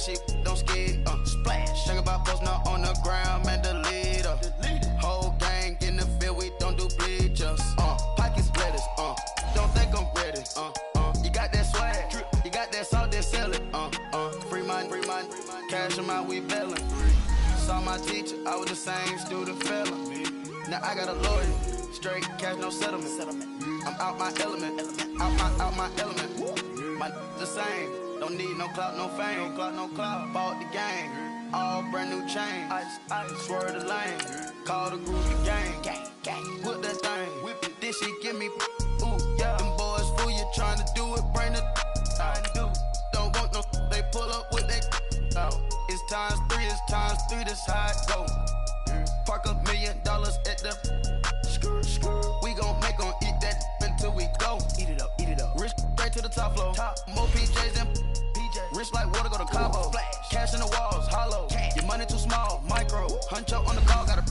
she don't skid, splash. Think about posting up on the ground, man, delete her. Whole gang in the field, we don't do bleachers. Pockets lettuce, don't think I'm ready. You got that swag, you got that salt, then sell it. Free mind, cash amount, we bailin'. Saw my teacher, I was the same student fella. Now I got a lawyer, straight cash, no settlement. I'm out my element, out my element. My the same, don't need no clout, no fame. No clout, bought the game, all brand new chain. Ice, swerve the lane, call the group the gang. Whip that thing, whip it, then she give me, ooh, yeah. Them boys fool you trying to do it, bring the don't want no, they pull up with that out. It's times three, this how it go. Park $1 million at the we gon' make 'em eat that until we go. Eat it up. Rich straight to the top floor. More PJs and rich like water, go to Cabo. Cash in the walls, hollow. Your money too small, micro. Huncho on the call, got a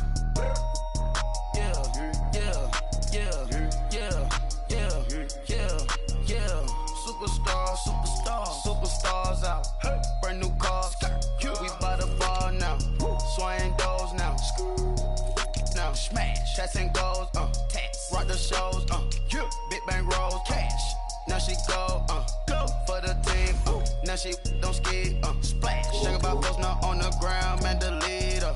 Superstars out. Brand new cars. We by the ball now. Swing doors now. Now smash. Shots and goals. Rock the shows. Big bang rolls. Cash. Now she go for the team. Now she don't skid. Splash. Think about posting up on the ground, man, delete her.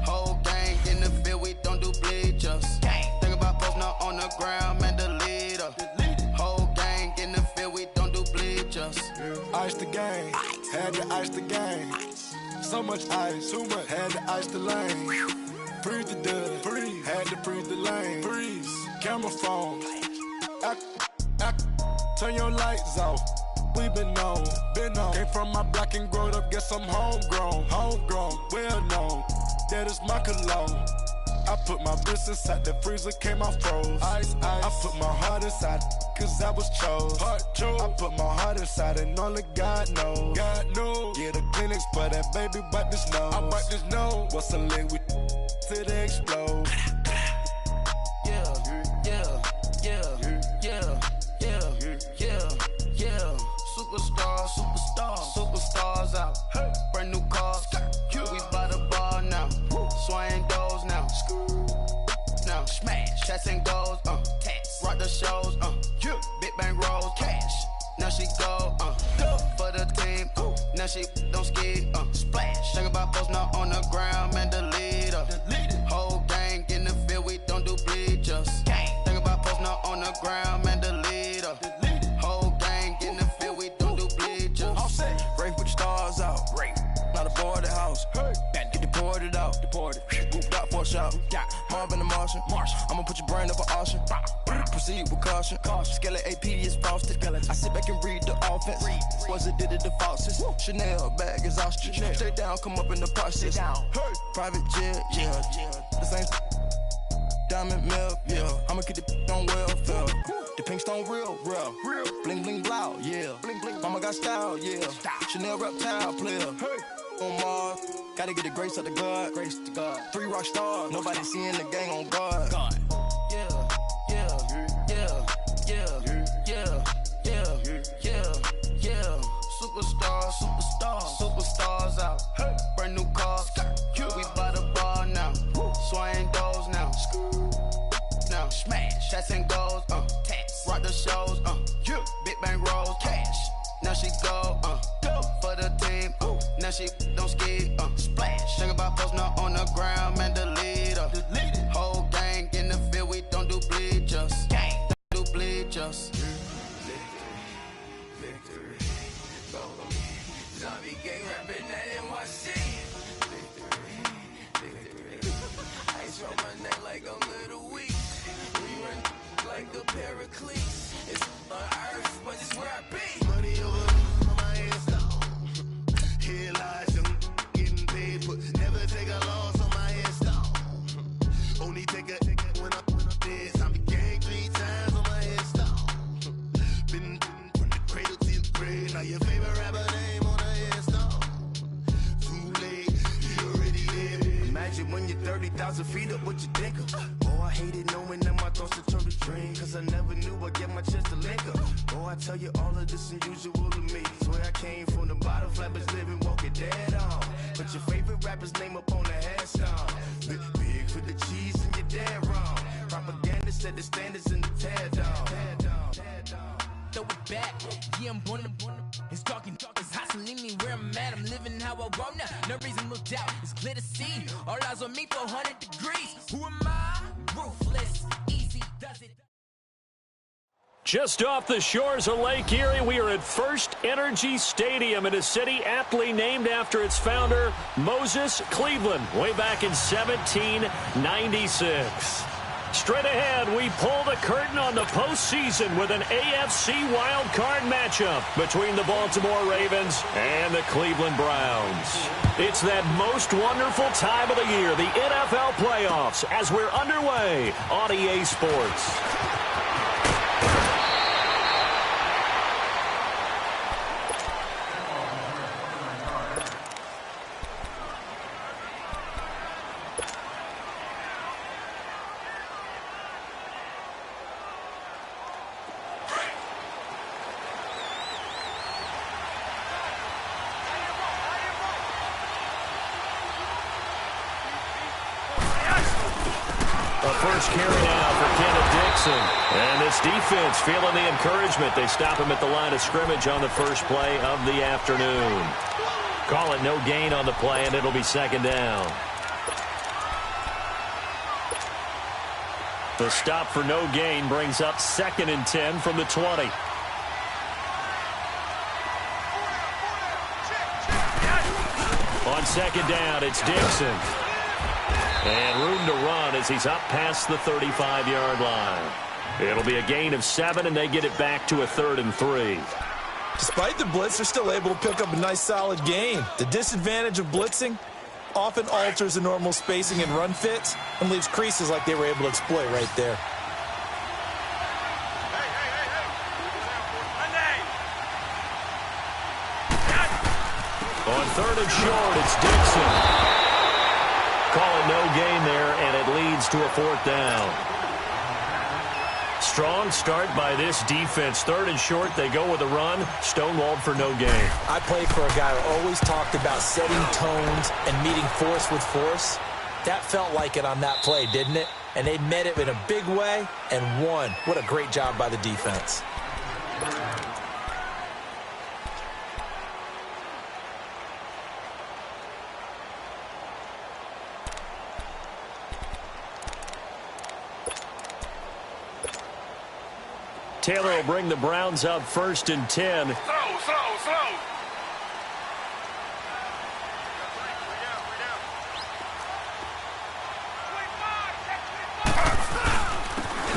Whole gang in the field, we don't do bleachers. Think about posting up on the ground, man, delete her. Whole gang in the field, we don't do bleachers. Ice the game, had to ice the game. So much ice, too much, had to ice the lane. Freeze the dust, freeze, had to freeze the lane. Freeze, camera phone. Turn your lights off. We been on. Came from my block and growed up, guess I'm homegrown, well known. That is my cologne. I put my wrist inside the freezer, came out froze. Ice. I put my heart inside, cause I was chose. I put my heart inside and only God knows. Yeah, the clinics, but that baby wipe this nose. I wipe this nose. What's a leg with till they explode? Superstars out. Brand new cars. We by the bar now. Swing doors now. Now smash. Shots and goals. Rock the shows. Big bang rolls. Cash. Now she go for the team. Now she don't skid. Splash. Think about posting up on the ground, man, delete her. Whole gang in the field, we don't do bleachers. Think about posting up on the ground, man, delete her. Whole gang in the field, we don't do bleachers. All set. Rafe with the stars out. Not a boarded house. Get deported out. Gooped out for a shot. Marvin the Martian. I'ma put your brain up for auction. Proceed with caution. Skeleton AP is frosted. I sit back and read the offense. Was it did it the faucets? Chanel bag is ostrich. Stay down, come up in the process. Private jet, yeah. The same diamond milk, yeah. I'ma keep the on welfare. The pink stone real. Bling bling blow, yeah. Mama got style, yeah. Chanel reptile player. On Mars, gotta get the grace of the God. 3 rock stars, nobody seeing the gang on guard. Superstars out. Brand new cars. We by the bar now. Swing doors now. Now smash. Shots and goals. Rock the shows. Big bang rolls. Cash. Now she go for the team. Now she don't skid. Splash. Think about posting up on the ground, man, delete her. Whole gang in the field, we don't do bleachers. Don't do bleachers. Victory. Zombie gang rapping that NYC. Victory. Ice on my neck like I'm little weak. We run like a Pericles. It's on earth, but it's where I be. Money over on my headstone. Here lies young, getting paid, but never take a loss on my headstone. Only take a when I'm dead. Zombie gang 3 times on my headstone. Been from the cradle to the grave. Now your favorite rapper name on a headstone. Too late, you already dead. Imagine when you're 30,000 feet nigga, what you think of? Oh, I hated knowing that my thoughts would turn to dream, cause I never knew I'd get my chance to link up. Oh, I tell you all of this unusual to me. Swear I came from the bottom, flappers living, walking dead on. Put your favorite rapper's name up on the headstone. Big for the cheese and you're dead wrong. Propaganda set the standards in the tear down. Throw it back, yeah, I'm born to it's talking, it's hustling me where I'm at. I'm living how I want now. No reason to doubt, it's clear to see. All eyes on me, 400 degrees. Who am I? Ruthless, easy does it. Just off the shores of Lake Erie, we are at First Energy Stadium in a city aptly named after its founder, Moses Cleveland, way back in 1796. Straight ahead, we pull the curtain on the postseason with an AFC wildcard matchup between the Baltimore Ravens and the Cleveland Browns. It's that most wonderful time of the year, the NFL playoffs, as we're underway on EA Sports. First carry now for Kenneth Dixon. And this defense feeling the encouragement. They stop him at the line of scrimmage on the first play of the afternoon. Call it no gain on the play, and it'll be second down. The stop for no gain brings up 2nd and 10 from the 20. On second down, it's Dixon. And room to run as he's up past the 35-yard line. It'll be a gain of 7, and they get it back to a 3rd and 3. Despite the blitz, they're still able to pick up a nice, solid gain. The disadvantage of blitzing often alters the normal spacing and run fits and leaves creases like they were able to exploit right there. On 3rd and short, it's Dixon. Call it no gain there, and it leads to a 4th down. Strong start by this defense. 3rd and short, they go with a run. Stonewalled for no gain. I played for a guy who always talked about setting tones and meeting force with force. That felt like it on that play, didn't it? And they met it in a big way and won. What a great job by the defense. Taylor will bring the Browns up 1st and 10. Slow.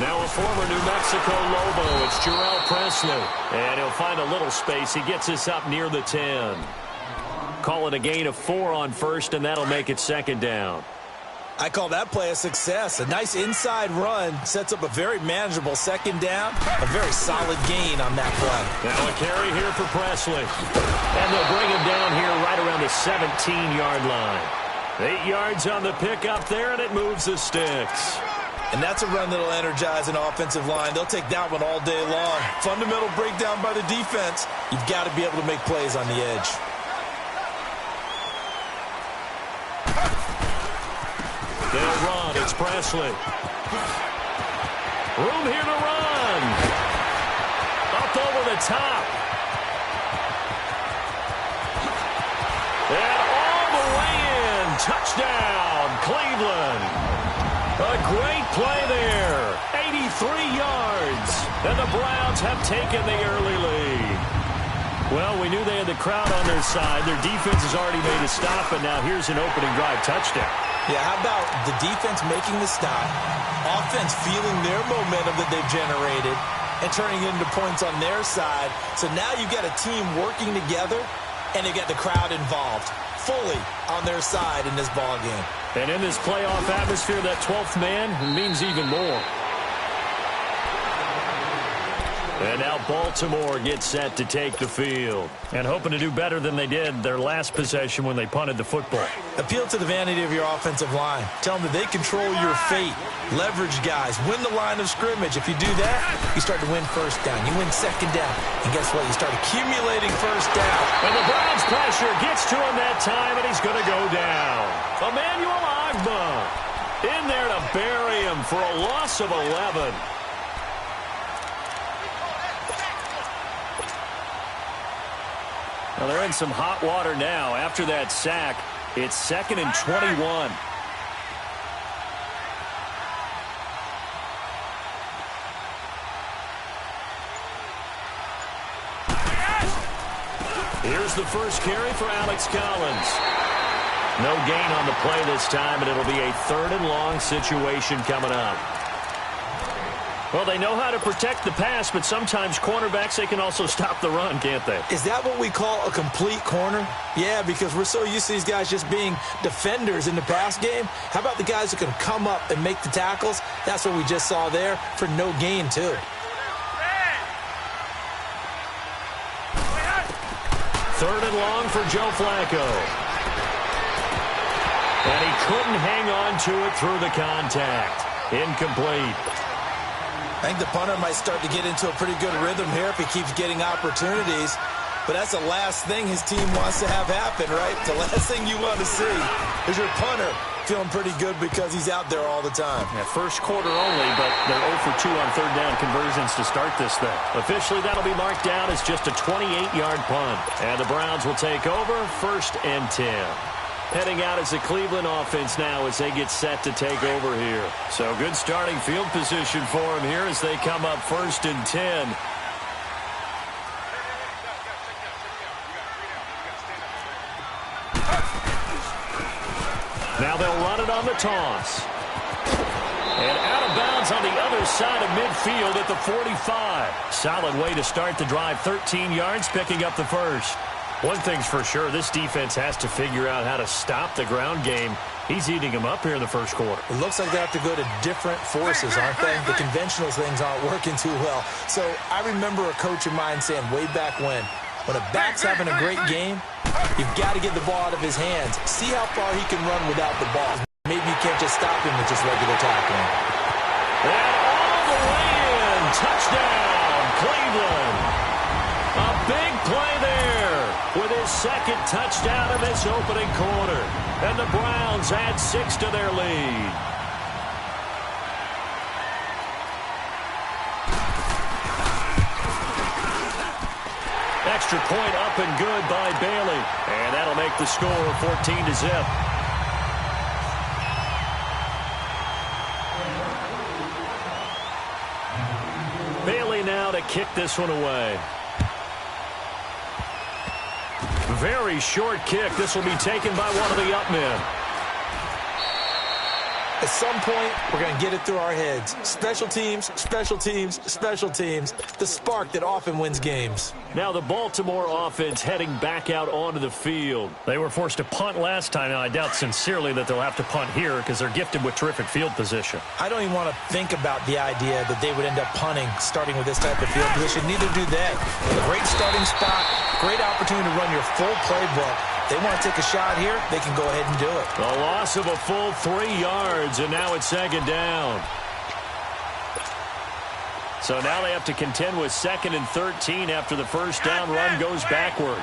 Now a former New Mexico Lobo, it's Jarrell Presley. And he'll find a little space. He gets us up near the 10. Call it a gain of 4 on 1st, and that'll make it 2nd down. I call that play a success. A nice inside run sets up a very manageable 2nd down. A very solid gain on that play. Now a carry here for Presley. And they'll bring him down here right around the 17-yard line. 8 yards on the pickup there, and it moves the sticks. And that's a run that'll energize an offensive line. They'll take that one all day long. Fundamental breakdown by the defense. You've got to be able to make plays on the edge. They'll run. It's Presley. Room here to run. Up over the top. And all the way in. Touchdown, Cleveland. A great play there. 83 yards. And the Browns have taken the early lead. Well, we knew they had the crowd on their side. Their defense has already made a stop, and now here's an opening drive touchdown. Yeah, how about the defense making the stop, offense feeling their momentum that they've generated, and turning it into points on their side. So now you get a team working together, and you get the crowd involved fully on their side in this ball game. And in this playoff atmosphere, that 12th man means even more. And now Baltimore gets set to take the field. And hoping to do better than they did their last possession when they punted the football. Appeal to the vanity of your offensive line. Tell them that they control your fate. Leverage guys. Win the line of scrimmage. If you do that, you start to win first down. You win second down. And guess what? You start accumulating first down. And the Browns pressure gets to him that time, and he's going to go down. Emmanuel Agba in there to bury him for a loss of 11. Well, they're in some hot water now. After that sack, it's 2nd and 21. Here's the first carry for Alex Collins. No gain on the play this time, and it'll be a 3rd and long situation coming up. Well, they know how to protect the pass, but sometimes cornerbacks, they can also stop the run, can't they? Is that what we call a complete corner? Yeah, because we're so used to these guys just being defenders in the pass game. How about the guys who can come up and make the tackles? That's what we just saw there for no gain, too. 3rd and long for Joe Flacco. And he couldn't hang on to it through the contact. Incomplete. I think the punter might start to get into a pretty good rhythm here if he keeps getting opportunities. But that's the last thing his team wants to have happen, right? The last thing you want to see is your punter feeling pretty good because he's out there all the time. Yeah, first quarter only, but they're 0 for 2 on 3rd down conversions to start this thing. Officially, that'll be marked down as just a 28-yard punt. And the Browns will take over 1st and 10. Heading out as the Cleveland offense now as they get set to take over here. So good starting field position for them here as they come up 1st and 10. Now they'll run it on the toss. And out of bounds on the other side of midfield at the 45. Solid way to start the drive. 13 yards, picking up the first. One thing's for sure, this defense has to figure out how to stop the ground game. He's eating them up here in the first quarter. It looks like they have to go to different forces, aren't they? The conventional things aren't working too well. So I remember a coach of mine saying way back when a back's having a great game, you've got to get the ball out of his hands. See how far he can run without the ball. Maybe you can't just stop him with just regular tackling. And all the way in. Touchdown, Cleveland. A big play there with his 2nd touchdown of this opening quarter. And the Browns add 6 to their lead. Extra point up and good by Bailey. And that'll make the score 14-0. Bailey now to kick this one away. Very short kick. This will be taken by one of the up men. At some point, we're going to get it through our heads. Special teams, special teams, special teams. The spark that often wins games. Now the Baltimore offense heading back out onto the field. They were forced to punt last time. Now I doubt sincerely that they'll have to punt here because they're gifted with terrific field position. I don't even want to think about the idea that they would end up punting starting with this type of field position. Neither do they. A great starting spot, great opportunity to run your full playbook. They want to take a shot here, they can go ahead and do it. A loss of a full 3 yards, and now it's 2nd down. So now they have to contend with 2nd and 13 after the first down run goes backwards.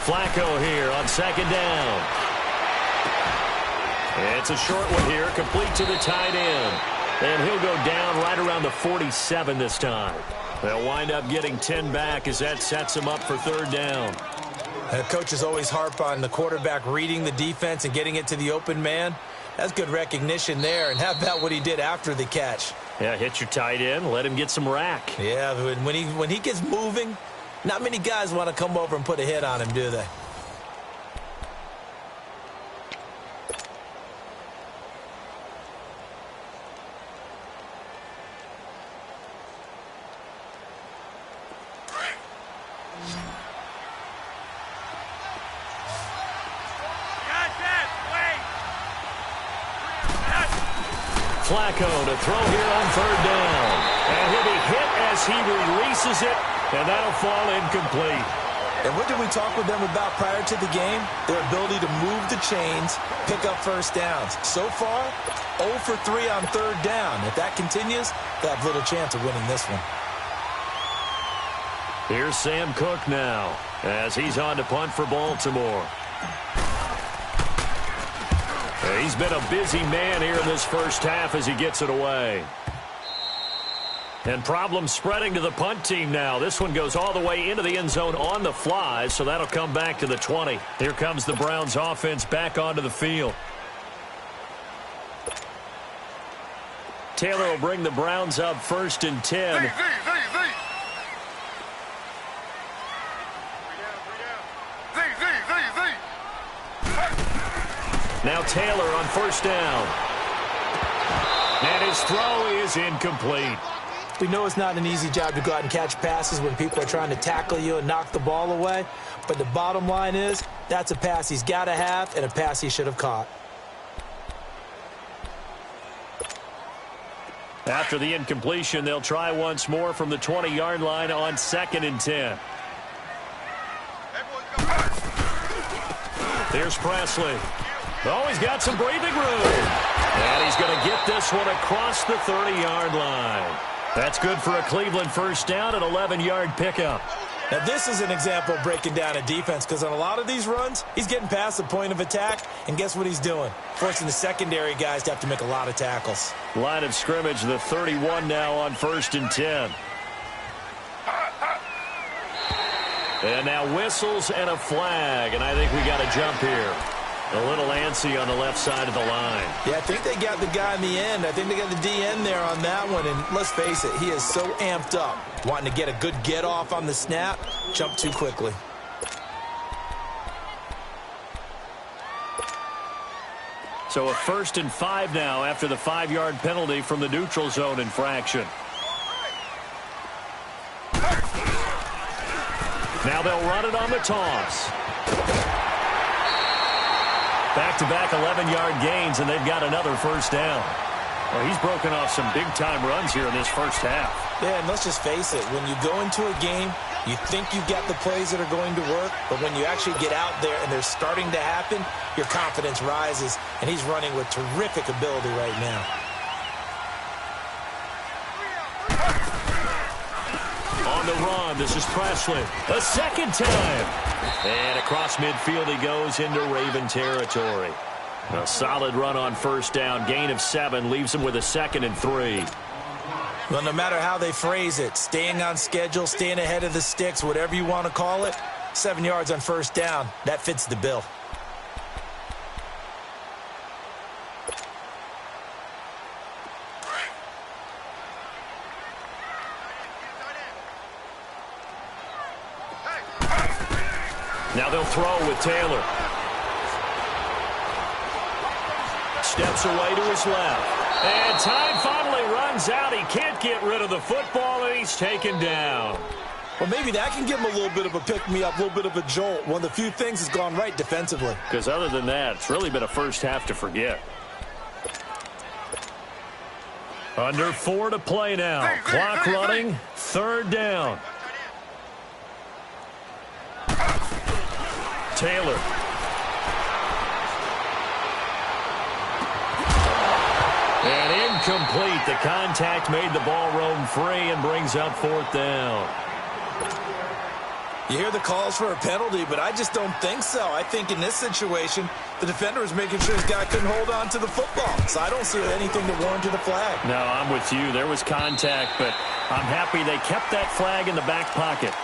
Flacco here on 2nd down. It's a short one here, complete to the tight end. And he'll go down right around the 47 this time. They'll wind up getting 10 back as that sets them up for 3rd down. Coaches always harp on the quarterback reading the defense and getting it to the open man. That's good recognition there. And how about what he did after the catch? Yeah, hit your tight end, let him get some rack. Yeah, when he gets moving, not many guys want to come over and put a hit on him, do they? Flacco to throw here on third down. And he'll be hit as he releases it, and that'll fall incomplete. And what did we talk with them about prior to the game? Their ability to move the chains, pick up first downs. So far, 0 for 3 on third down. If that continues, they have little chance of winning this one. Here's Sam Cook now as he's on to punt for Baltimore. He's been a busy man here in this first half as he gets it away. And problems spreading to the punt team now. This one goes all the way into the end zone on the fly, so that'll come back to the 20. Here comes the Browns offense back onto the field. Taylor will bring the Browns up 1st and 10. Now Taylor on 1st down. And his throw is incomplete. We know it's not an easy job to go out and catch passes when people are trying to tackle you and knock the ball away. But the bottom line is, that's a pass he's got to have and a pass he should have caught. After the incompletion, they'll try once more from the 20-yard line on 2nd and 10. Here's Presley. Oh, he's got some breathing room. And he's going to get this one across the 30-yard line. That's good for a Cleveland first down, an 11-yard pickup. Now, this is an example of breaking down a defense because on a lot of these runs, he's getting past the point of attack, and guess what he's doing? Forcing the secondary guys to have to make a lot of tackles. Line of scrimmage, the 31 now on 1st and 10. And now whistles and a flag, and I think we got a jump here. A little antsy on the left side of the line. Yeah, I think they got the guy in the end. I think they got the DN there on that one. And let's face it, he is so amped up, wanting to get a good get off on the snap, jump too quickly. So a 1st and 5 now after the 5-yard penalty from the neutral zone infraction. Now they'll run it on the toss. Back-to-back 11-yard gains, and they've got another first down. Well, he's broken off some big-time runs here in this first half. Yeah, and let's just face it. When you go into a game, you think you've got the plays that are going to work, but when you actually get out there and they're starting to happen, your confidence rises, and he's running with terrific ability right now. On the run, this is Presley. A second time. And across midfield he goes into Raven territory. A solid run on first down. Gain of 7 leaves him with a 2nd and 3. Well, no matter how they phrase it, staying on schedule, staying ahead of the sticks, whatever you want to call it, 7 yards on first down, that fits the bill. Now they'll throw with Taylor. Steps away to his left. And time finally runs out. He can't get rid of the football, and he's taken down. Well, maybe that can give him a little bit of a pick-me-up, a little bit of a jolt. One of the few things has gone right defensively. Because other than that, it's really been a first half to forget. Under 4 to play now. Clock running. 3rd down. Taylor. And incomplete. The contact made the ball roam free and brings up 4th down. You hear the calls for a penalty, but I just don't think so. I think in this situation, the defender is making sure his guy couldn't hold on to the football. So I don't see anything to warrant to the flag. No, I'm with you. There was contact, but I'm happy they kept that flag in the back pocket.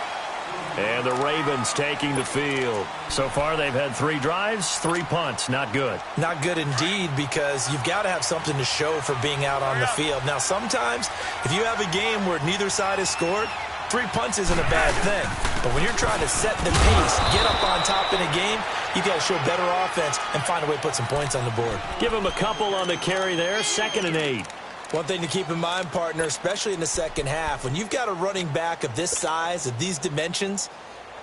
And the Ravens taking the field. So far, they've had 3 drives, 3 punts. Not good. Not good indeed, because you've got to have something to show for being out on the field. Now, sometimes, if you have a game where neither side has scored, 3 punts isn't a bad thing. But when you're trying to set the pace, get up on top in a game, you've got to show better offense and find a way to put some points on the board. Give them a couple on the carry there, 2nd and 8. One thing to keep in mind, partner, especially in the second half, when you've got a running back of this size, of these dimensions,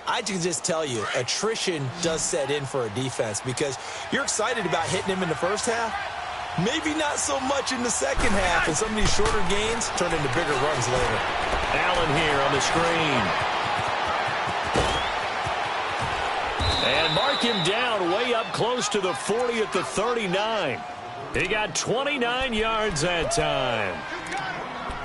I can just tell you, attrition does set in for a defense because you're excited about hitting him in the first half, Maybe not so much in the second half, and some of these shorter gains turn into bigger runs later. Allen here on the screen. And mark him down way up close to the 40 at the 39. He got 29 yards that time.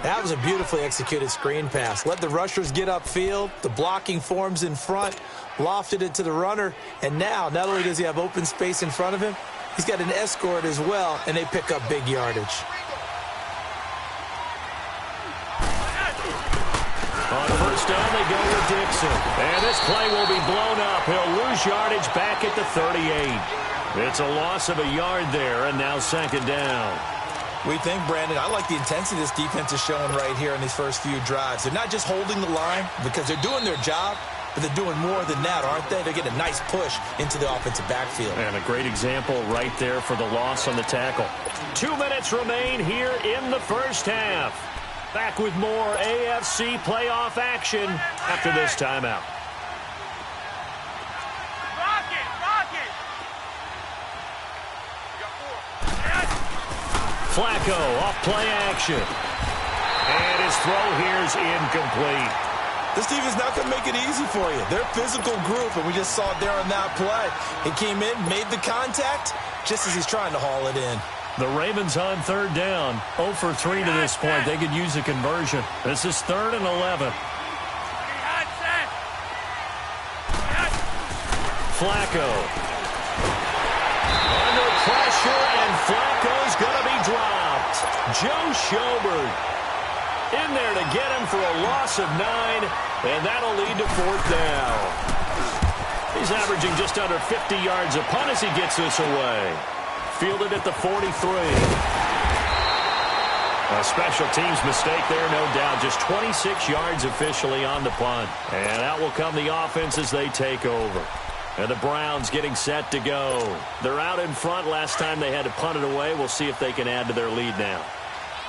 That was a beautifully executed screen pass. Let the rushers get upfield. The blocking forms in front. Lofted it to the runner. And now, not only does he have open space in front of him, he's got an escort as well, and they pick up big yardage. On first down, they go with Dixon. And this play will be blown up. He'll lose yardage back at the 38. It's a loss of a yard there, and now second down. We think, Brandon, I like the intensity this defense is showing right here in these first few drives. They're not just holding the line because they're doing their job, but they're doing more than that, aren't they? They're getting a nice push into the offensive backfield. And a great example right there for the loss on the tackle. 2 minutes remain here in the first half. Back with more AFC playoff action after this timeout. Flacco off play action. And his throw here is incomplete. This defense not going to make it easy for you. They're a physical group, and we just saw it there on that play. He came in, made the contact, just as he's trying to haul it in. The Ravens on third down. 0 for 3 to this point. They could use a conversion. This is 3rd and 11. Flacco. Under pressure, and Flacco's going to be dropped. Joe Schobert in there to get him for a loss of 9, and that'll lead to 4th down. He's averaging just under 50 yards a punt as he gets this away. Fielded at the 43. A special teams mistake there, no doubt. Just 26 yards officially on the punt. And out will come the offense as they take over. And the Browns getting set to go. They're out in front. Last time they had to punt it away. We'll see if they can add to their lead now.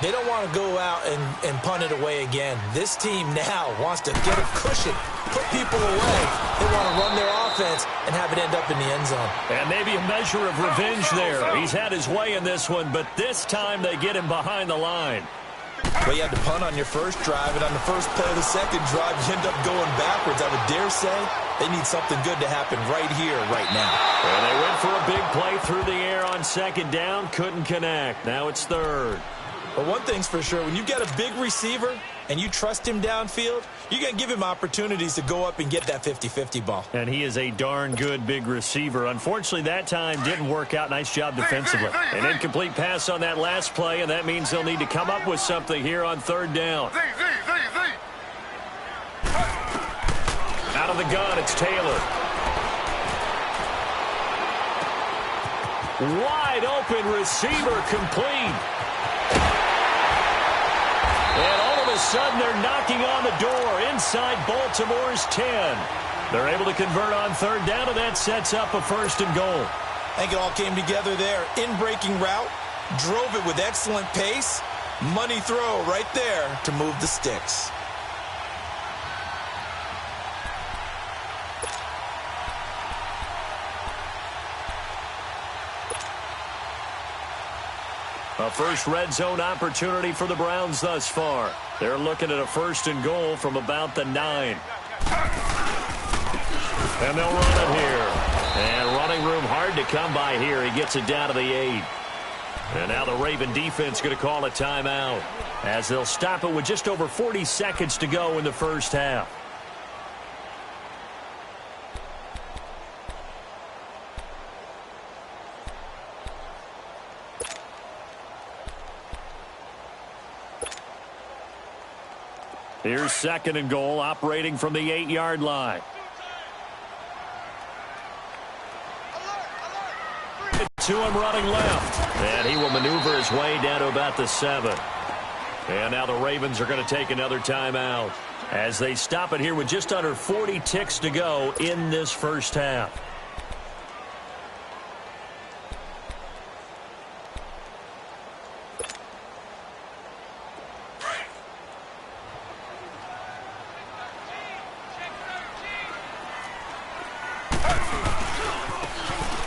They don't want to go out and punt it away again. This team now wants to get a cushion, put people away. They want to run their offense and have it end up in the end zone. And maybe a measure of revenge there. He's had his way in this one, but this time they get him behind the line. Well, you had to punt on your first drive, and on the first play of the second drive, you end up going backwards. I would dare say they need something good to happen right here, right now. And they went for a big play through the air on second down, couldn't connect. Now it's 3rd. But one thing's for sure, when you get a big receiver and you trust him downfield, you're going to give him opportunities to go up and get that 50-50 ball. And he is a darn good big receiver. Unfortunately, that time didn't work out. Nice job defensively. An incomplete pass on that last play, and that means they'll need to come up with something here on 3rd down. Out of the gun, it's Taylor. Wide open receiver complete. And all of a sudden, they're knocking on the door inside Baltimore's 10. They're able to convert on 3rd down, and that sets up a 1st and goal. I think it all came together there. In-breaking route, drove it with excellent pace. Money throw right there to move the sticks. A first red zone opportunity for the Browns thus far. They're looking at a 1st and goal from about the 9. And they'll run it here. And running room hard to come by here. He gets it down to the 8. And now the Raven defense going to call a timeout as they'll stop it with just over 40 seconds to go in the first half. Here's 2nd and goal, operating from the 8-yard line. To him running left. And he will maneuver his way down to about the 7. And now the Ravens are going to take another timeout as they stop it here with just under 40 ticks to go in this first half.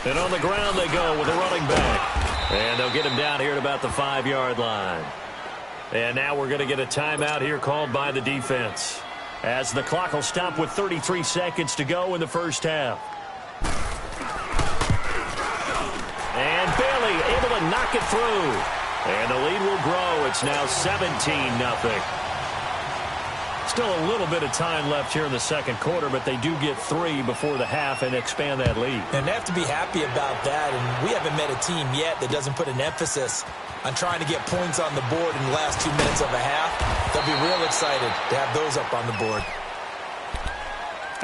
And on the ground they go with a running back. And they'll get him down here at about the 5-yard line. And now we're going to get a timeout here called by the defense, as the clock will stop with 33 seconds to go in the first half. And Bailey able to knock it through. And the lead will grow. It's now 17-0. Still a little bit of time left here in the second quarter, but they do get 3 before the half and expand that lead. And they have to be happy about that. And we haven't met a team yet that doesn't put an emphasis on trying to get points on the board in the last 2 minutes of a half. They'll be real excited to have those up on the board.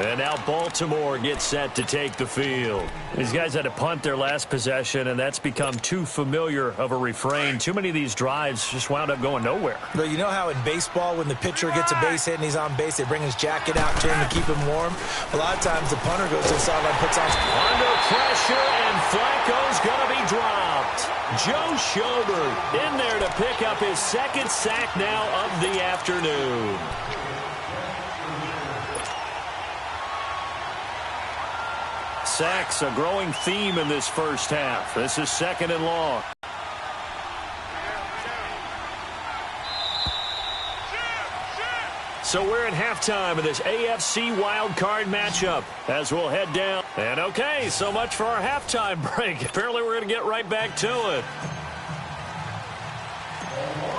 And now Baltimore gets set to take the field. These guys had to punt their last possession, and that's become too familiar of a refrain. Too many of these drives just wound up going nowhere. But you know how in baseball, when the pitcher gets a base hit and he's on base, they bring his jacket out to him to keep him warm? A lot of times the punter goes to the sideline, puts on... Under pressure, and Flacco's going to be dropped. Joe Schobert in there to pick up his second sack now of the afternoon. Sacks, a growing theme in this first half. This is 2nd and long. So we're at halftime of this AFC wildcard matchup as we'll head down. And okay, so much for our halftime break. Apparently we're going to get right back to it.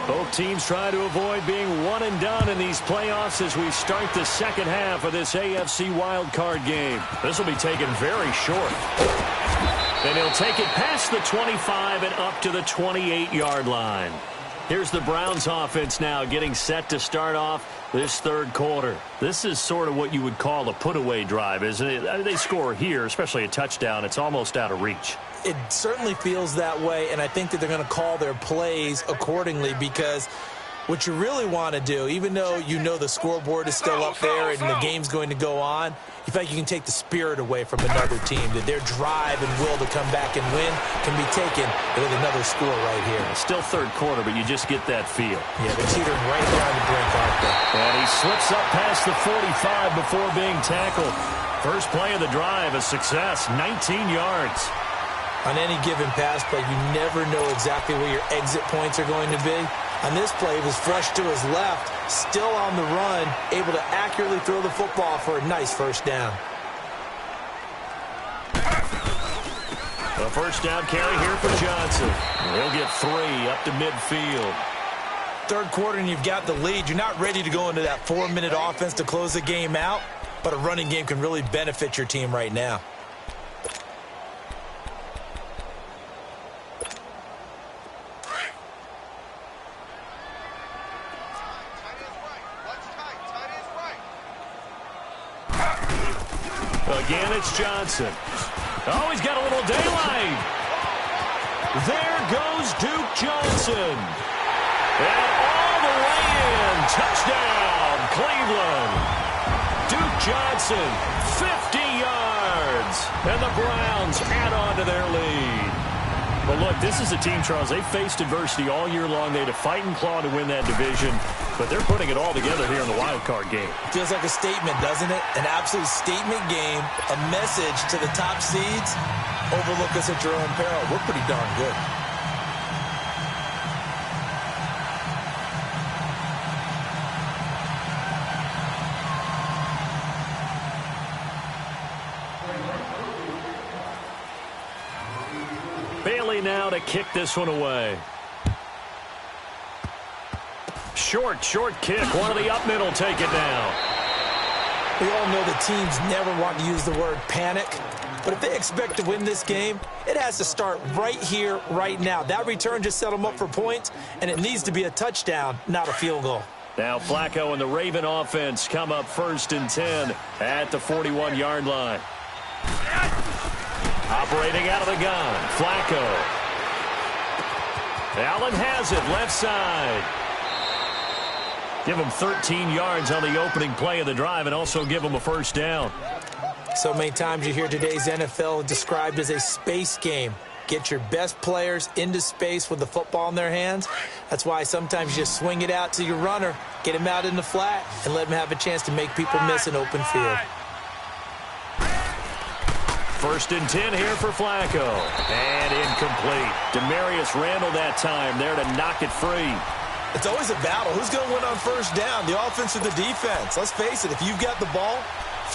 Both teams try to avoid being one and done in these playoffs as we start the second half of this AFC wildcard game. This will be taken very short. And he'll take it past the 25 and up to the 28-yard line. Here's the Browns offense now getting set to start off this third quarter. This is sort of what you would call a put-away drive, isn't it? I mean, they score here, especially a touchdown. It's almost out of reach. It certainly feels that way, and I think that they're going to call their plays accordingly, because what you really want to do, even though you know the scoreboard is still up there and the game's going to go on, you feel like you can take the spirit away from another team, that their drive and will to come back and win can be taken with another score right here. Still third quarter, but you just get that feel. Yeah, they're teetering right there on the brink, aren't they? And he slips up past the 45 before being tackled. First play of the drive, a success, 19 yards. On any given pass play, you never know exactly where your exit points are going to be. On this play, it was fresh to his left, still on the run, able to accurately throw the football for a nice first down. A first down carry here for Johnson. He'll get 3 up to midfield. Third quarter and you've got the lead. You're not ready to go into that 4-minute offense to close the game out, but a running game can really benefit your team right now. Again, it's Johnson. Oh, he's got a little daylight. There goes Duke Johnson. And all the way in. Touchdown, Cleveland. Duke Johnson, 50 yards. And the Browns add on to their lead. But look, this is a team, Charles, they faced adversity all year long. They had to fight and claw to win that division, but they're putting it all together here in the wild card game. Feels like a statement, doesn't it? An absolute statement game, a message to the top seeds. Overlook us at your own peril. We're pretty darn good. Bailey now to kick this one away. Short kick. One of the up middle take it down. We all know the teams never want to use the word panic, but if they expect to win this game, it has to start right here, right now. That return just set them up for points, and it needs to be a touchdown, not a field goal. Now Flacco and the Raven offense come up 1st and 10 at the 41-yard line. Operating out of the gun, Flacco. Allen has it, left side. Give him 13 yards on the opening play of the drive and also give him a first down. So many times you hear today's NFL described as a space game. Get your best players into space with the football in their hands. That's why sometimes you just swing it out to your runner, get him out in the flat, and let him have a chance to make people miss an open field. First and 10 here for Flacco. And incomplete. Demarius Randall that time there to knock it free. It's always a battle. Who's going to win on first down, the offense or the defense? Let's face it, if you've got the ball,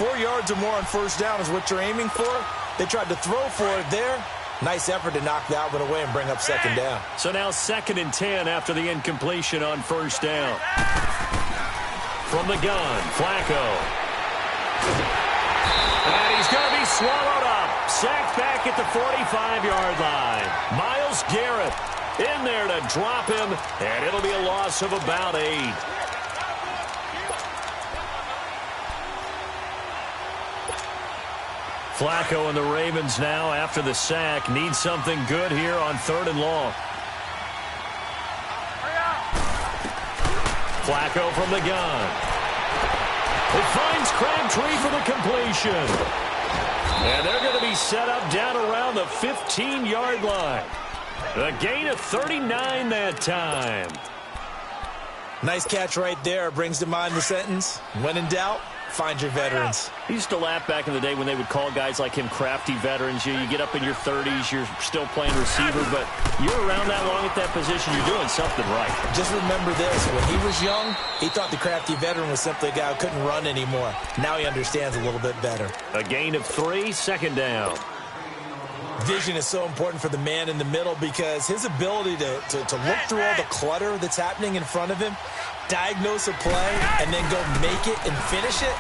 4 yards or more on first down is what you're aiming for. They tried to throw for it there. Nice effort to knock that one away and bring up second down. So now 2nd and 10 after the incompletion on first down. From the gun, Flacco. And he's going to be swallowed up. Sacked back at the 45-yard line. Myles Garrett in there to drop him, and it'll be a loss of about 8. Flacco and the Ravens now, after the sack, need something good here on 3rd and long. Flacco from the gun. It finds Crabtree for the completion. And they're going to be set up down around the 15-yard line. A gain of 39 that time. Nice catch right there. Brings to mind the sentence, when in doubt, find your veterans. I used to laugh back in the day when they would call guys like him crafty veterans. You get up in your 30s, you're still playing receiver, but you're around that long at that position, you're doing something right. Just remember this, when he was young, he thought the crafty veteran was simply a guy who couldn't run anymore. Now he understands a little bit better. A gain of 3, 2nd down. Vision is so important for the man in the middle because his ability to look through all the clutter that's happening in front of him, diagnose a play, and then go make it and finish it,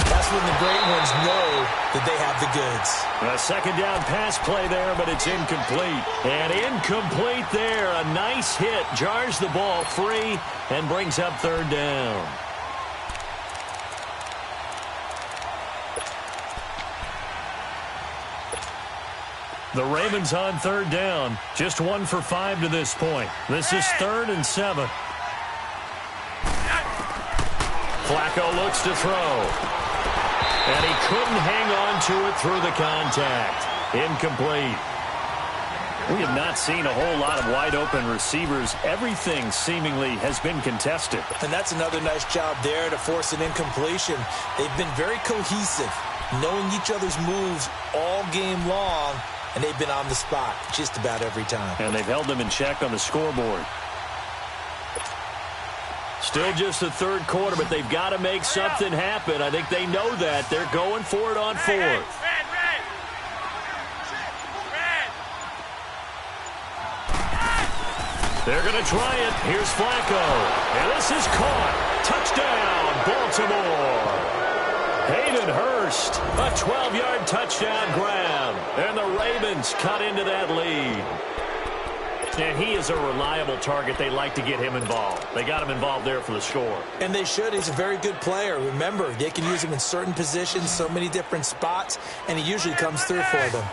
that's when the great ones know that they have the goods. A 2nd down pass play there, but it's incomplete. And incomplete there. A nice hit. Jars the ball free and brings up 3rd down. The Ravens on 3rd down. Just 1 for 5 to this point. This is 3rd and 7. Flacco looks to throw. And he couldn't hang on to it through the contact. Incomplete. We have not seen a whole lot of wide-open receivers. Everything seemingly has been contested. And that's another nice job there to force an incompletion. They've been very cohesive, knowing each other's moves all game long, and they've been on the spot just about every time. And they've held them in check on the scoreboard. Still just the 3rd quarter, but they've got to make something happen. I think they know that. They're going for it on 4th. They're going to try it. Here's Flacco. And this is caught. Touchdown, Baltimore. Hayden Hurst, a 12-yard touchdown grab. And the Ravens cut into that lead. And he is a reliable target. They like to get him involved. They got him involved there for the score. And they should. He's a very good player. Remember, they can use him in certain positions, so many different spots, and he usually comes through for them.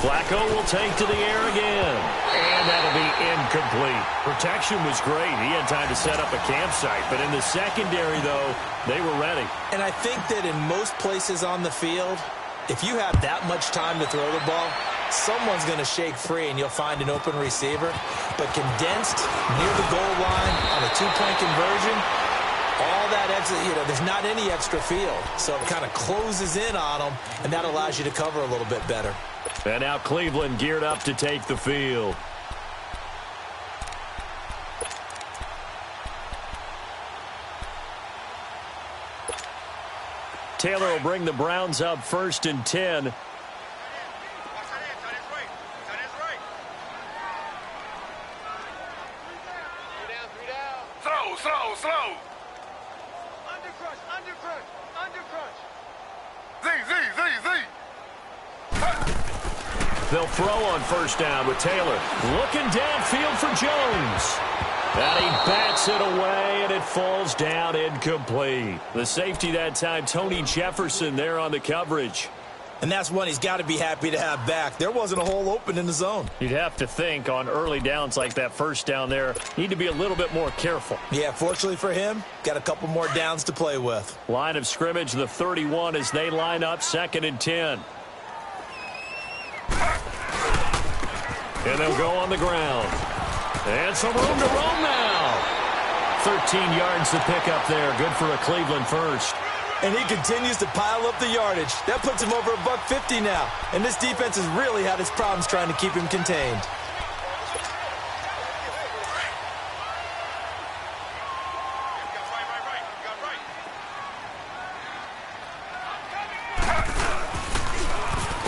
Flacco will take to the air again. And that'll be incomplete. Protection was great. He had time to set up a campsite. But in the secondary, though, they were ready. And I think that in most places on the field, if you have that much time to throw the ball, someone's going to shake free and you'll find an open receiver. But condensed near the goal line on a 2-point conversion, all that extra, there's not any extra field. So it kind of closes in on them, and that allows you to cover a little bit better. And now Cleveland geared up to take the field. Taylor will bring the Browns up 1st and 10. Throw. Undercrush. Z. They'll throw on 1st down with Taylor. Looking downfield for Jones. And he bats it away, and it falls down incomplete. The safety that time, Tony Jefferson, there on the coverage. And that's one he's got to be happy to have back. There wasn't a hole open in the zone. You'd have to think on early downs like that 1st down there, need to be a little bit more careful. Yeah, fortunately for him, got a couple more downs to play with. Line of scrimmage, the 31 as they line up 2nd and 10. And they'll go on the ground. And some room to roam now. 13 yards to pick up there. Good for a Cleveland first. And he continues to pile up the yardage. That puts him over $150 now. And this defense has really had its problems trying to keep him contained.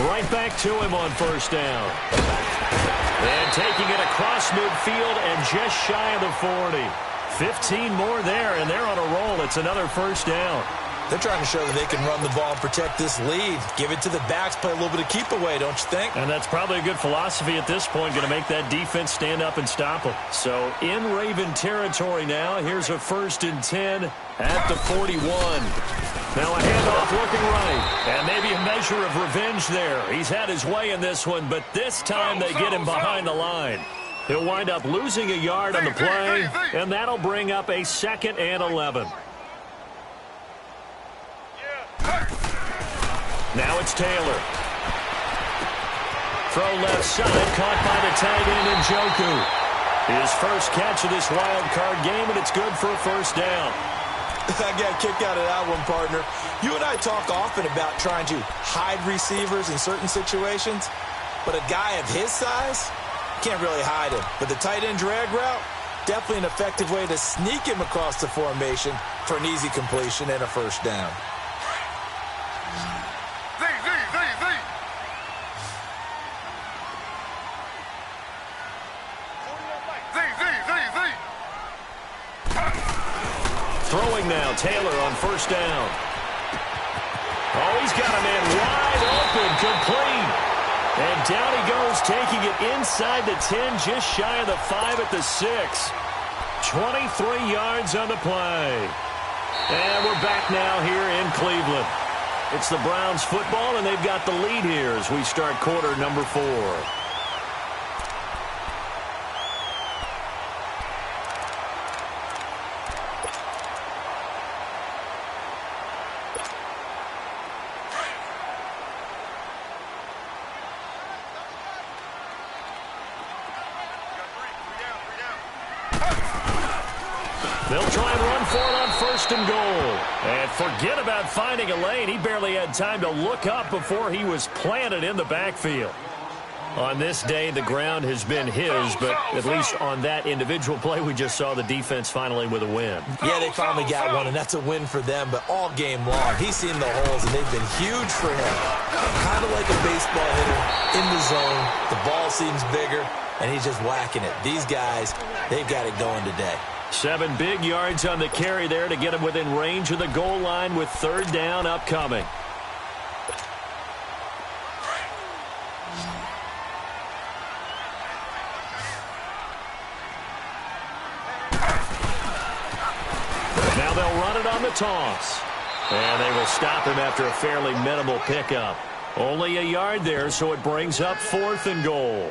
Right back to him on first down. And taking it across midfield and just shy of the 40. 15 more there, and they're on a roll. It's another first down. They're trying to show that they can run the ball and protect this lead. Give it to the backs, play a little bit of keep away, don't you think? And that's probably a good philosophy at this point, going to make that defense stand up and stop them. So in Raven territory now, here's a 1st and 10 at the 41. Now a handoff looking right, and maybe a measure of revenge there. He's had his way in this one, but this time they get him behind the line. He'll wind up losing a yard on the play, and that'll bring up a 2nd and 11. Now it's Taylor. Throw left side, caught by the tight end Njoku. His first catch of this wild card game, and it's good for a first down. I got a kick out of that one, partner. You and I talk often about trying to hide receivers in certain situations, but a guy of his size can't really hide him. But the tight end drag route, definitely an effective way to sneak him across the formation for an easy completion and a first down. Throwing now, Taylor on first down. Oh, he's got a man wide open, complete. And down he goes, taking it inside the 10, just shy of the 5 at the 6. 23 yards on the play. And we're back now here in Cleveland. It's the Browns football, and they've got the lead here as we start quarter number 4. They'll try and run for it on 1st and goal. And forget about finding a lane. He barely had time to look up before he was planted in the backfield. On this day, the ground has been his, but at least on that individual play, we just saw the defense finally with a win. Yeah, they finally got one, and that's a win for them, but all game long, he's seen the holes, and they've been huge for him. Kind of like a baseball hitter in the zone. The ball seems bigger, and he's just whacking it. These guys, they've got it going today. 7 big yards on the carry there to get him within range of the goal line with 3rd down upcoming. Now they'll run it on the toss. And they will stop him after a fairly minimal pickup. Only a yard there, so it brings up 4th and goal.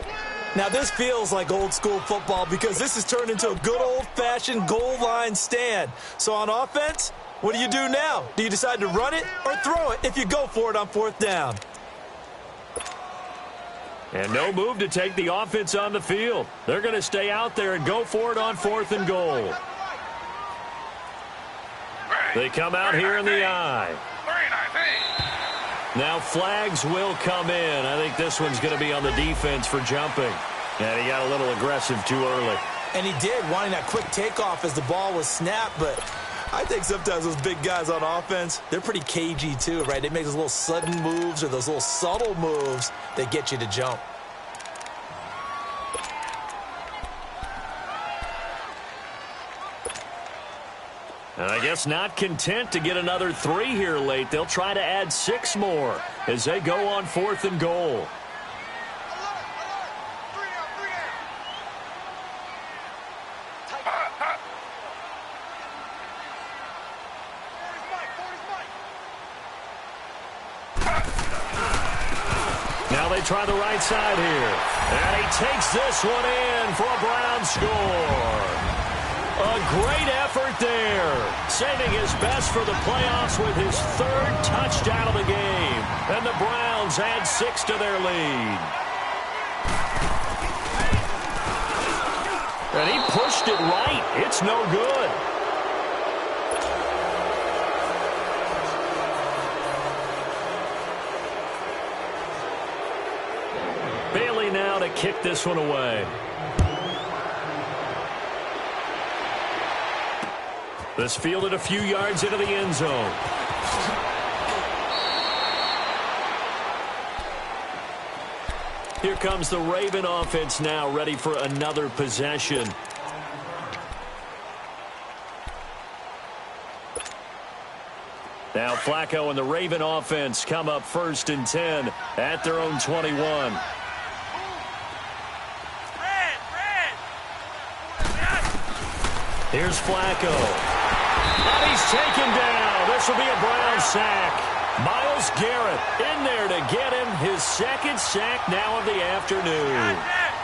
Now, this feels like old-school football because this has turned into a good old-fashioned goal line stand. So on offense, what do you do now? Do you decide to run it or throw it if you go for it on 4th down? And no move to take the offense on the field. They're going to stay out there and go for it on 4th and goal. They come out here in the I. Now flags will come in. I think this one's going to be on the defense for jumping. And he got a little aggressive too early. And he did, wanting that quick takeoff as the ball was snapped. But I think sometimes those big guys on offense, they're pretty cagey too, right? They make those little sudden moves or those little subtle moves that get you to jump. And I guess not content to get another 3 here late. They'll try to add 6 more as they go on 4th and goal. Now they try the right side here. And he takes this one in for a Brown score. A great effort there, saving his best for the playoffs with his 3rd touchdown of the game. And the Browns add 6 to their lead. And he pushed it right. It's no good. kick this one away. This fielded a few yards into the end zone. Here comes the Raven offense now, ready for another possession. Now Flacco and the Raven offense come up 1st and 10 at their own 21. Here's Flacco. And he's taken down. This will be a Brown sack. Myles Garrett in there to get him his 2nd sack now of the afternoon.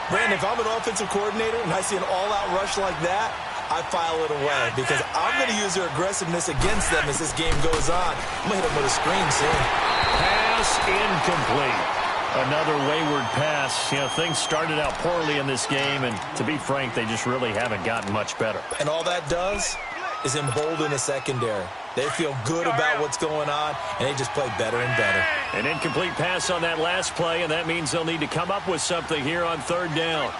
Brandon, if I'm an offensive coordinator and I see an all-out rush like that, I file it away because I'm going to use their aggressiveness against them as this game goes on. I'm going to hit them with a screen soon. Pass incomplete. Another wayward pass. You know, things started out poorly in this game, and to be frank, they just really haven't gotten much better. And all that does is embolden the secondary. They feel good about what's going on, and they just play better and better. An incomplete pass on that last play, and that means they'll need to come up with something here on 3rd down.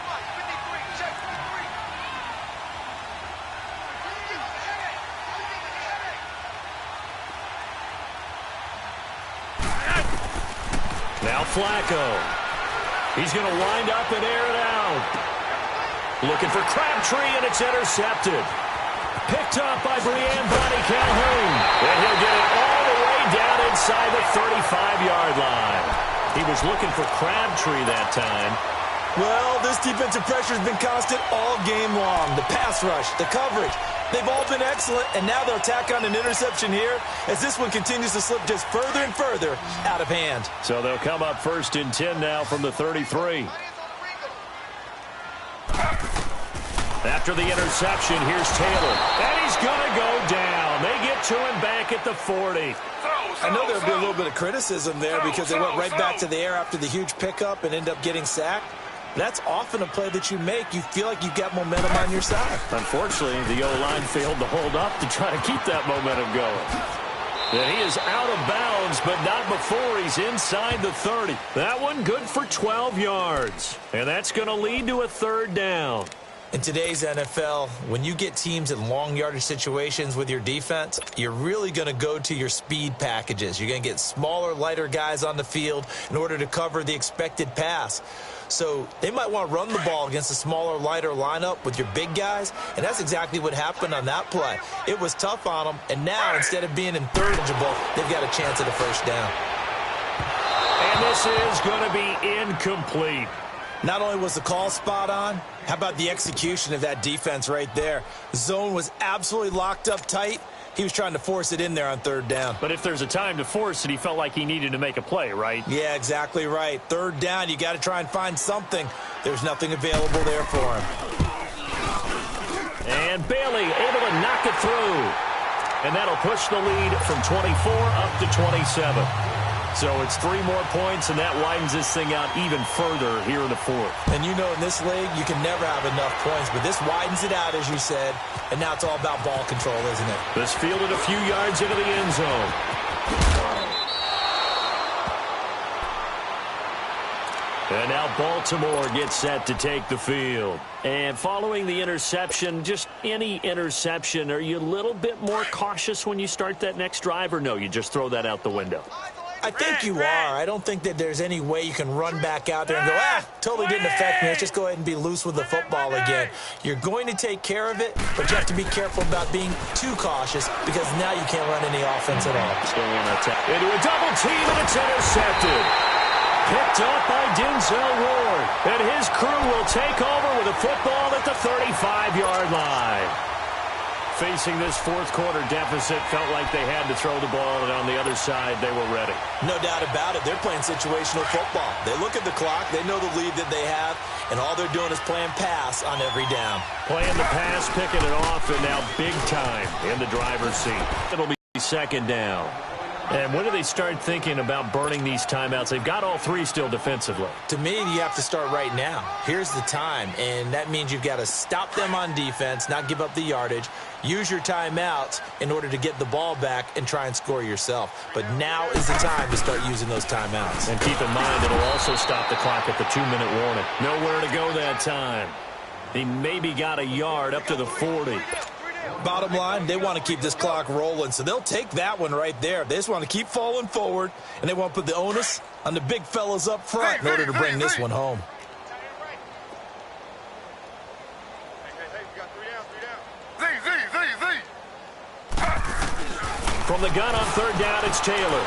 Now Flacco. He's going to wind up and air it out. Looking for Crabtree, and it's intercepted. Picked up by Brian Bonnie Calhoun. And he'll get it all the way down inside the 35-yard line. He was looking for Crabtree that time. Well, this defensive pressure has been constant all game long. The pass rush, the coverage, they've all been excellent, and now they'll tack on an interception here as this one continues to slip just further and further out of hand. So they'll come up 1st and 10 now from the 33. After the interception, here's Taylor. And he's going to go down. They get to him back at the 40. I know there'll be a little bit of criticism there because they went right back to the air after the huge pickup and end up getting sacked. That's often a play that you make. You feel like you've got momentum on your side. Unfortunately, the O-line failed to hold up to try to keep that momentum going. And he is out of bounds, but not before he's inside the 30. That one good for 12 yards. And that's going to lead to a 3rd down. In today's NFL, when you get teams in long yardage situations with your defense, you're really going to go to your speed packages. You're going to get smaller, lighter guys on the field in order to cover the expected pass. So they might want to run the ball against a smaller, lighter lineup with your big guys, and that's exactly what happened on that play. It was tough on them, and now instead of being in third eligible, they've got a chance at a 1st down. And this is going to be incomplete. Not only was the call spot on, how about the execution of that defense right there? The zone was absolutely locked up tight. He was trying to force it in there on 3rd down. But if there's a time to force it, he felt like he needed to make a play, right? Yeah, exactly right. 3rd down, you got to try and find something. There's nothing available there for him. And Bailey able to knock it through. And that'll push the lead from 24 up to 27. So it's 3 more points, and that widens this thing out even further here in the 4th. And you know in this league, you can never have enough points, but this widens it out, as you said, and now it's all about ball control, isn't it? This fielded a few yards into the end zone. And now Baltimore gets set to take the field. And following the interception, just any interception, are you a little bit more cautious when you start that next drive, or no, you just throw that out the window? I think you are. I don't think that there's any way you can run back out there and go, totally didn't affect me. Let's just go ahead and be loose with the football again. You're going to take care of it, but you have to be careful about being too cautious because now you can't run any offense at all. Into a double team, and it's intercepted. Picked up by Denzel Ward. And his crew will take over with a football at the 35-yard line. Facing this 4th quarter deficit, felt like they had to throw the ball, and on the other side, they were ready. No doubt about it. They're playing situational football. They look at the clock. They know the lead that they have, and all they're doing is playing pass on every down. Playing the pass, picking it off, and now big time in the driver's seat. It'll be 2nd down. And when do they start thinking about burning these timeouts? They've got all three still defensively. To me, you have to start right now. Here's the time, and that means you've got to stop them on defense, not give up the yardage, use your timeouts in order to get the ball back and try and score yourself. But now is the time to start using those timeouts. And keep in mind, it'll also stop the clock at the 2-minute warning. Nowhere to go that time. He maybe got a yard up to the 40. Bottom line, they want to keep this clock rolling, so they'll take that one right there. They just want to keep falling forward, and they want to put the onus on the big fellas up front in order to bring this one home. From the gun on third down, it's Taylor.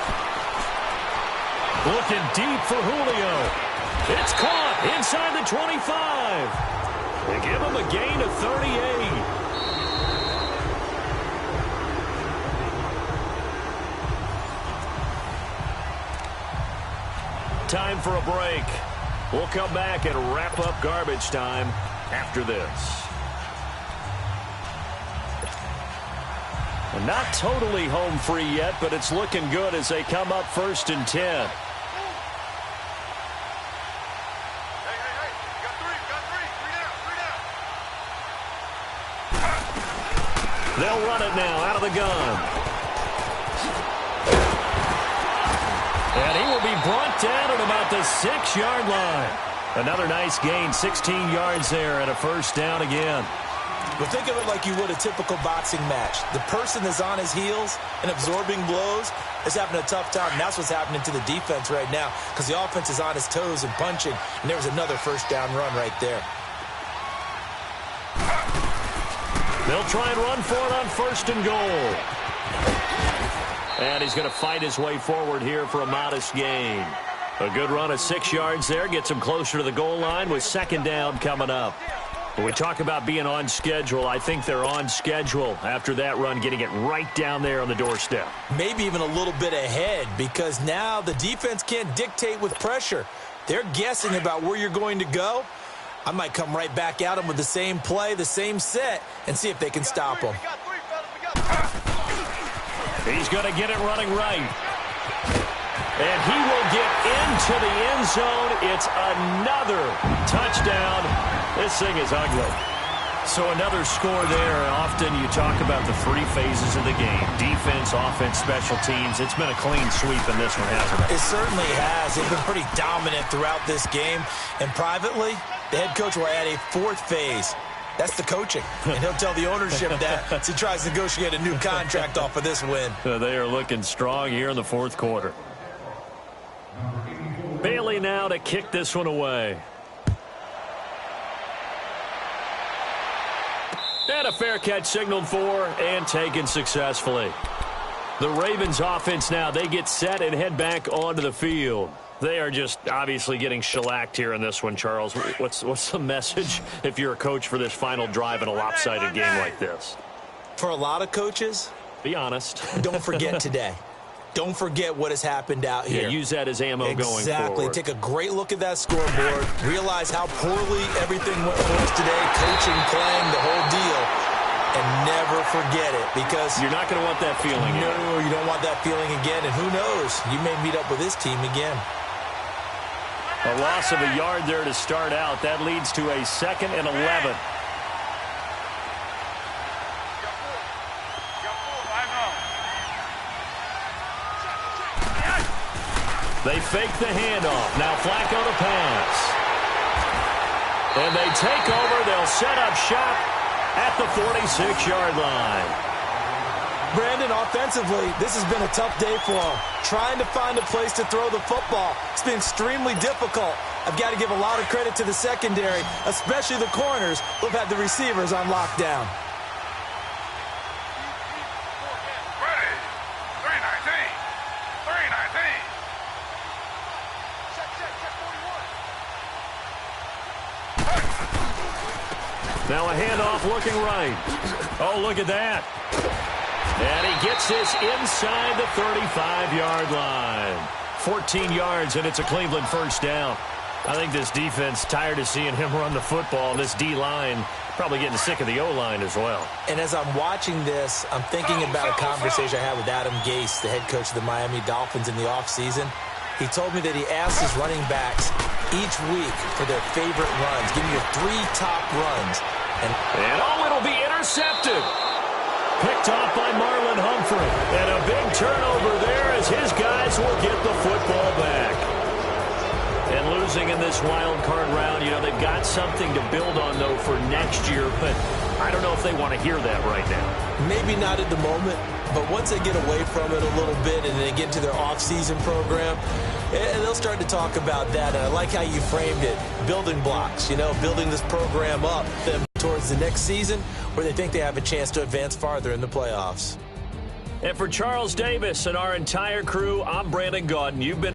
Looking deep for Julio. It's caught inside the 25. They give him a gain of 38. Time for a break. We'll come back and wrap up garbage time after this. And not totally home free yet, but it's looking good as they come up 1st and 10. They'll run it now out of the gun. And he will be brought down at about the 6-yard line. Another nice gain, 16 yards there, and a first down again. But think of it like you would a typical boxing match. The person that's on his heels and absorbing blows is having a tough time. And that's what's happening to the defense right now, because the offense is on his toes and punching, and there was another first down run right there. They'll try and run for it on 1st and goal. And he's going to fight his way forward here for a modest gain. A good run of 6 yards there. Gets him closer to the goal line with 2nd down coming up. When we talk about being on schedule, I think they're on schedule after that run, getting it right down there on the doorstep. Maybe even a little bit ahead, because now the defense can't dictate with pressure. They're guessing about where you're going to go. I might come right back at them with the same play, the same set, and see if they can stop them. He's going to get it running right. And he will get into the end zone. It's another touchdown. This thing is ugly. So another score there. Often you talk about the 3 phases of the game. Defense, offense, special teams. It's been a clean sweep in this one, hasn't it? It certainly has. They've been pretty dominant throughout this game. And privately, the head coach will add a 4th phase. That's the coaching. And he'll tell the ownership that as he tries to negotiate a new contract off of this win. They are looking strong here in the 4th quarter. Bailey now to kick this one away. And a fair catch signaled for and taken successfully. The Ravens offense now, they get set and head back onto the field. They are just obviously getting shellacked here in this one, Charles. What's the message if you're a coach for this final drive in a lopsided game like this? For a lot of coaches, be honest. Don't forget today. Don't forget what has happened out here. Yeah, use that as ammo going forward. Exactly. Take a great look at that scoreboard. Realize how poorly everything went for us today. Coaching, playing, the whole deal. And never forget it, because you're not going to want that feeling again. No, you don't want that feeling again. And who knows? You may meet up with this team again. A loss of a yard there to start out. That leads to a 2nd and 11. They fake the handoff. Now Flacco to pass. And they take over. They'll set up shop at the 46-yard line. Brandon, offensively, this has been a tough day for them. Trying to find a place to throw the football. It's been extremely difficult. I've got to give a lot of credit to the secondary, especially the corners who've had the receivers on lockdown. Now a handoff looking right. Oh, look at that. And he gets this inside the 35-yard line. 14 yards, and it's a Cleveland first down. I think this defense tired of seeing him run the football. This D-line Probably getting sick of the O-line as well. And as I'm watching this, I'm thinking about a conversation I had with Adam Gase, the head coach of the Miami Dolphins in the offseason. He told me that he asked his running backs each week for their favorite runs. Give me your 3 top runs. And it'll be intercepted. Picked off by Marlon Humphrey. And a big turnover there as his guys will get the football back. And losing in this wild card round, you know, they've got something to build on, though, for next year. But I don't know if they want to hear that right now. Maybe not at the moment, but once they get away from it a little bit and they get into their off-season program, they'll start to talk about that. And I like how you framed it, building blocks, you know, building this program up towards the next season where they think they have a chance to advance farther in the playoffs. And for Charles Davis and our entire crew, I'm Brandon Gaudin. You've been